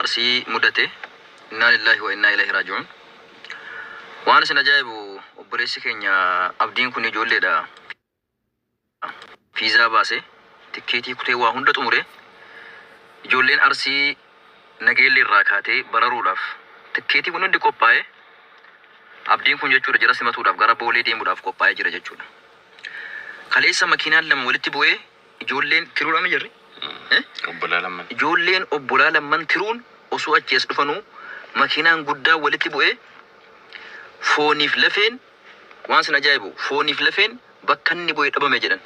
arsii mudate inna lillahi wa inna ilaihi raji'un. Waan isin ajaa'ibu obboleessi keenya abdiin kun ijoolleedha. Fiizaa baase tikkeetii kutee waa hunda xumure ijoolleen arsii nageelli irraa kaatee bararuudhaaf tikkeetii kun hundi qophaa'e abdiin kun jechuudha jara simatuudhaaf gara boolee deemuudhaaf qophaa'ee jira jechuudha. Kaleessa makiinaan lama walitti bu'ee ijoolleen tiruudhaan jirri. Ijoolleen obbolaa lamman tiruun osoo achi as dhufanuu makiinaan guddaa walitti bu'ee fooniif lafeen waan sin ajaa'ibu fooniif lafeen bakka inni bu'ee dhabame jedhan.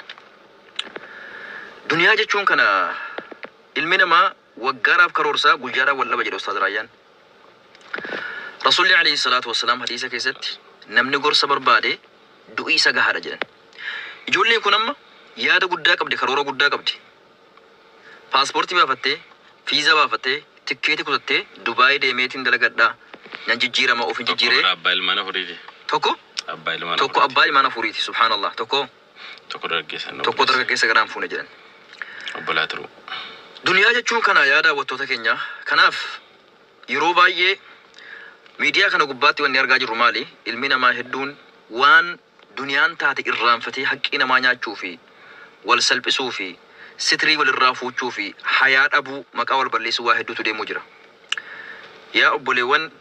Duniyaa jechuun kana ilmi namaa waggaadhaaf karoorsaa guyyaadhaaf wal dhaba jedha Ustaaz Raayyaan. Rasuulli alayhi salaatu wassalaam hadiisa keessatti namni gorsa barbaade du'ii isa gahaadha jedhan. Ijoolleen kun amma yaada guddaa qabdi, karoora guddaa qabdi. Paaspoortii baafattee, fiizaa baafattee, tikkeetii kutattee Dubaayii deemeetiin dalagadhaa. Nan jijjiirama of hin jijjiiree. Abbaa ilmaan afuriiti. Tokko abbaa ilmaan afuriiti. Subhaanallah. Tokko dargaggeessa garaan fuune jedhan. Obbolaa turuu. Duniyaa jechuun kana yaada hawwattoota keenya. Kanaaf yeroo baay'ee miidiyaa kana gubbaatti wanni argaa jirru maali? Ilmi namaa hedduun waan duniyaan taate irraanfatee haqqii namaa nyaachuu fi wal salphisuu fi sitrii wal irraa fuuchuu fi hayaa dhabuu maqaa wal balleessuu waa hedduutu deemuu jira. Yaa obboleewwan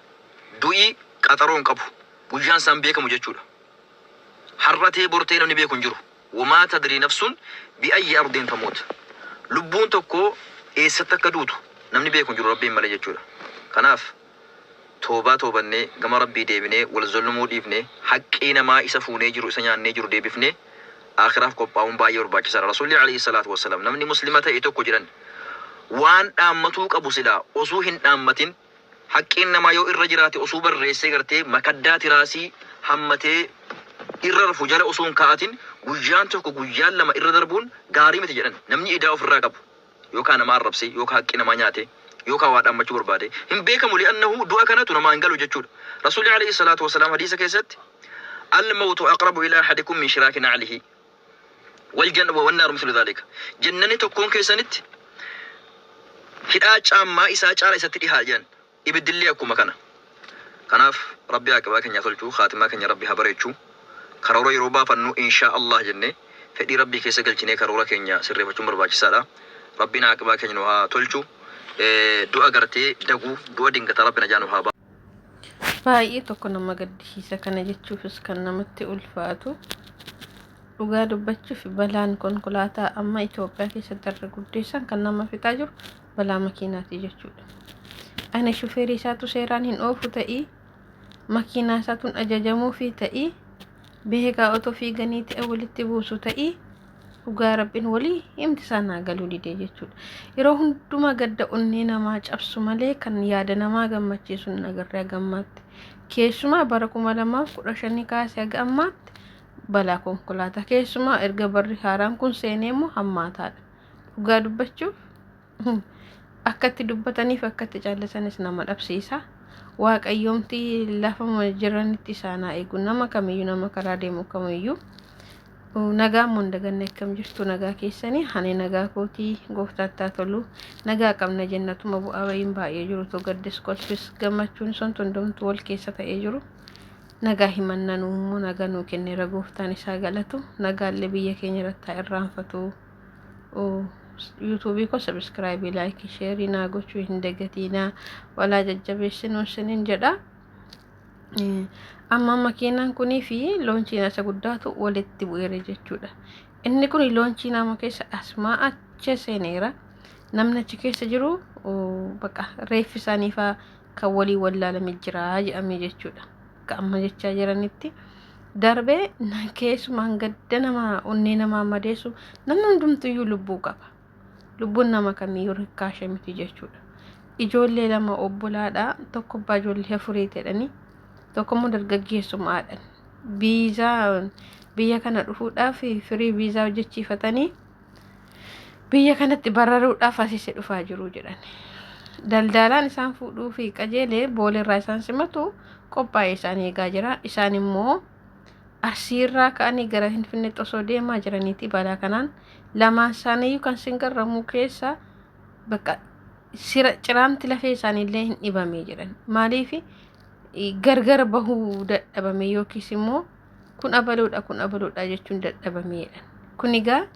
du'ii qaxaroon qabu guyyaan isaan beekamu jechuudha. Har'atee bortee namni beeku hin jiru. Wamaa tadrii nafsun bi'ayyi ardeen tamuut. Lubbuun tokko eessatti akka duutu namni beeku hin jiru rabbiin malee jechuudha. Kanaaf toobaa toobannee gama rabbii deebinee wal zulmuu dhiifnee haqqii namaa isa fuunee jiru isa nyaannee jiru deebifnee akhiraaf qophaa'uun baay'ee barbaachisaadha. Rasuulli alayhi salaatu wassalaam namni muslima ta'e tokko jedhan waan dhaammatuu qabu silaa osoo hin dhaammatin haqqiin namaa yoo irra jiraate osoo barreessee gartee makaddaa tiraasii hammatee irra rafu jala osoo hin kaa'atin guyyaan tokko guyyaan lama irra darbuun gaarii miti jedhan. Namni idaa ofirraa qabu yookaan nama arrabse yookaan haqqii namaa nyaate yookaan waa dhaammachuu barbaade hin beekamu li'annahu du'a kanatu namaa hin galu jechuudha. Rasuulli alayhi salaatu wassalaam hadiisa keessatti al-mawtu aqrabu ilaa ahadikum min shiraaki na'lihi wal janna wa an-nar mithlu dhalika. Jannani tokkoon keessanitti hidhaa caammaa isaa caala isatti dhihaa jedhan. Ibiddillee akkuma kana. Kanaaf rabbi aqibaa keenya tolchuu khaatimaa keenya rabbi haa bareechuu karoora yeroo baafannu inshaa Allah jennee fedhii rabbii keessa galchinee karoora keenya sirreeffachuun barbaachisaadha. Rabbiin aqibaa keenya nu haa tolchuu. Du'a gartee daguu du'a dingataa rabbi najaanu haa baay'ee tokko nama gaddisiisa kana jechuufis kan namatti ulfaatu dhugaa dubbachuuf balaan konkolaataa amma Itoophiyaa keessatti irra guddeessan kan nama fixaa jiru balaa makiinaati jechuudha. Ana shufeerii isaatu seeraan hin oofu ta'ii makiinaa isaatuun ajajamuu fi ta'ii beekaa otoo fiiganii ta'e walitti buusu ta'ii dhugaa rabbiin walii himti isaanaa galuu didee jechuudha. Yeroo hundumaa gadda onnee namaa cabsu malee kan yaada namaa gammachiisu hin agarree gammaatti. Keessumaa bara 2015 kaasee haga ammaatti balaa konkolaataa keessumaa erga barri haaraan kun seenee immoo hammaataadha. Dhugaa dubbachuuf akkatti dubbataniif akkatti caallatanis nama dhabsiisa. Waaqayyoomti lafa jiranitti isaanaa eegu nama kamiyyuu nama karaa deemu kamiyyuu nagaa mondaganne akkam jirtu nagaa keessanii hani nagaa kootii gooftaatti tolu nagaa qabna jennatuma bu'aa bayin baay'ee jiru to gaddis kolfis gammachuun son hundumtu wal keessa ta'ee jiru nagaa himannanuu nagaa nuu kenneera gooftaan isaa galatu nagaallee biyya keenya irratti irraanfatu. YouTube ko subscribe like share na gochuu hin dagatina walaa jajjabeessinuun sinin jedha. Amma makiinaan kunii fi loonchiin isa guddaatu walitti bu'eera jechuudha. Inni kun loonchii nama keessa asmaa achi seeneera. Namni achi keessa jiru baqa reeffi isaanii faa kan walii wallaalame jira jedhamee jechuudha. Akka amma jechaa jiranitti darbee keessumaan gadda nama onnee namaa madeessu namni hundumtuyyuu lubbuu qaba. Lubbuun nama kamiyyuu rikkaashe miti jechuudha. Ijoollee lama obbolaadha tokko abbaa ijoollee afurii jedhanii tokko immoo dargaggeessumaadhaan viizaa biyya kana dhufuudhaaf firii viizaa hojjechiifatanii biyya kanatti bararuudhaaf asii dhufaa jiru jedhan. Daldalaan isaan fuudhuu fi qajeelee booleerraa isaan simatu qophaa'ee isaan eegaa jira. Isaan immoo asiirraa ka'anii gara Finfinneetti osoo deemaa jiraniiti balaa kanaan lamaan isaaniiyyuu kan singarramuu keessa bakka sira ciraamti lafee isaaniillee hin dhibamee jiran maaliif gargar bahuu dadhabame yookiis immoo kun abaluudha jechuun dadhabameedha. Kun egaa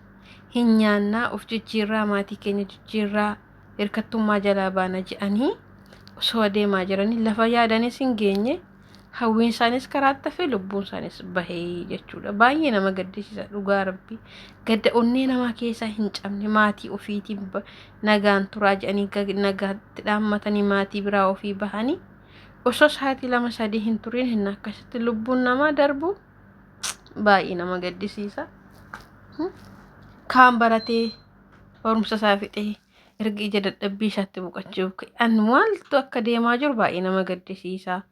hin nyaannaa of jijjiirraa maatii keenya jijjiirraa hirkattummaa jalaa baana jedhanii osoo adeemaa jiranii lafa yaadanis hin geenye hawwiin isaanis karaatti fi lubbuun isaanis bahee jechuudha. Baay'ee nama gaddisiisa dhugaa rabbii. Gadda onnee namaa keessaa hin cabne maatii ofiitiin nagaan turaa jedhanii nagaatti dhaammatanii maatii biraa ofii bahanii osoo sa'aatii 2-3 hin turin hin akkasitti lubbuun namaa darbu baay'ee nama gaddisiisa. Kaan baratee barumsa isaa fixee erga ija dadhabbii isaatti boqochuuf an maaltu akka deemaa jiru baay'ee nama gaddisiisa.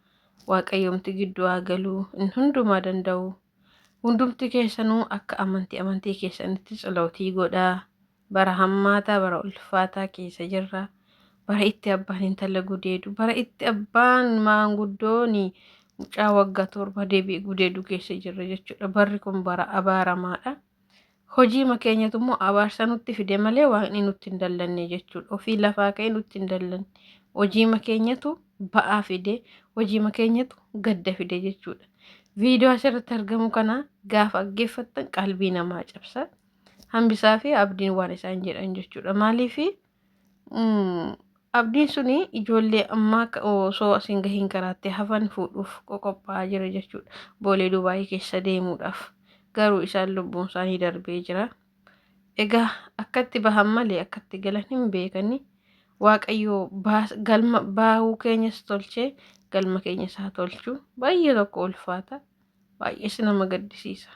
Waaqayyoomti gidduu haa galuu in hundumaa danda'u. Hundumti keessanuu akka amantii keessanitti tsalootii godhaa. Bara hammaataa bara ulfaataa keessa jirra. Bara itti abbaan intala gudeedu, bara itti abbaan maanguddooni mucaa waggaa 7 deebi'ee gudeedu keessa jirra jechuudha. Barri kun bara abaaramaadha. Hojii makeenyatu immoo abaarsa nutti fide malee waaqni nutti hin dallanne jechuudha. Ofii lafaa ka'ee nutti hin dallanne. Hojii makeenyatu ba'aa fide, hojii makeenyatu gadda fide jechuudha. Viidiyoo asirratti argamu kana gaafa dhaggeeffattan qalbii namaa cabsa. Hambisaa fi abdiin waan isaan jedhan jechuudha. Maaliif abdiin suni ijoollee ammaa osoo asiin gahiin karaattee hafan fuudhuuf qophaa'aa jira jechuudha. Boolee Dubaayii keessa deemuudhaaf. Garuu isaan lubbuun isaanii darbee jira. Egaa akkatti bahan malee akkatti galan hin beekani. Waaqayyoo galma baahuu keenyas tolchee galma keenyas haa tolchu. Baay'ee tokko ulfaata. Baay'ees nama gaddisiisa.